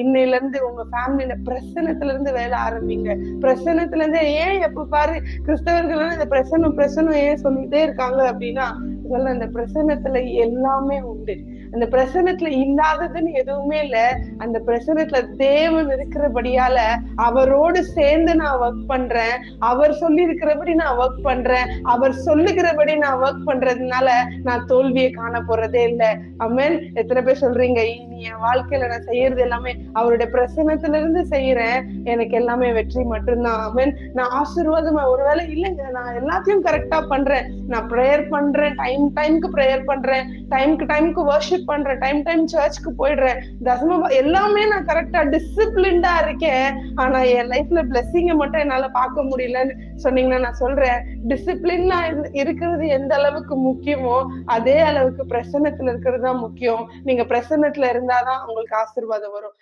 இன்னையில இருந்து உங்க ஃபேமிலியில பிரசன்னத்துல இருந்து வேலை ஆரம்பிங்க. பிரசன்னத்துல இருந்து ஏன் எப்ப பாரு கிறிஸ்தவர்கள் இந்த பிரசன்னம் ஏன் சொல்லிட்டே இருக்காங்க அப்படின்னா, சொல்ல அந்த பிரசன்னத்துல எல்லாமே உண்டு. அந்த பிரசன்னத்துல இல்லாததுன்னு எதுவுமே இல்ல. அந்த பிரசன்னத்துல தேவன் இருக்கிறபடியால அவரோடு சேர்ந்து நான் ஒர்க் பண்றேன். அவர் சொல்லி இருக்கிறபடி நான் ஒர்க் பண்றேன். அவர் சொல்லுகிறபடி நான் ஒர்க் பண்றதுனால நான் தோல்வியை காண போறதே இல்லை. ஆமென். எத்தனை பேர் சொல்றீங்க, இனி என் வாழ்க்கையில நான் செய்யறது எல்லாமே அவருடைய பிரசன்னத்துல இருந்து செய்யறேன், எனக்கு எல்லாமே வெற்றி மட்டும்தான். ஆமென். நான் ஆசீர்வாதமா ஒருவேளை இல்லைங்க, நான் எல்லாத்தையும் கரெக்டா பண்றேன், நான் ப்ரேயர் பண்றேன், டைம்க்கு ப்ரேயர் பண்றேன், டைம்க்கு வர்ஷிப் பண்றேன், டைம் சர்ச்சுக்கு போயிடுறேன், தசம எல்லாமே நான் கரெக்டா டிசிப்ளின்டா இருக்கேன். ஆனா என் லைஃப்ல பிளெஸிங்க மட்டும் என்னால பார்க்க முடியலன்னு சொன்னீங்கன்னா நான் சொல்றேன், டிசிப்ளின்ல இருக்கிறது எந்த அளவுக்கு முக்கியமோ அதே அளவுக்கு பிரசன்னத்துல இருக்கிறது தான் முக்கியம். நீங்க பிரசன்னத்துல இருந்தாதான் உங்களுக்கு ஆசீர்வாதம் வரும்.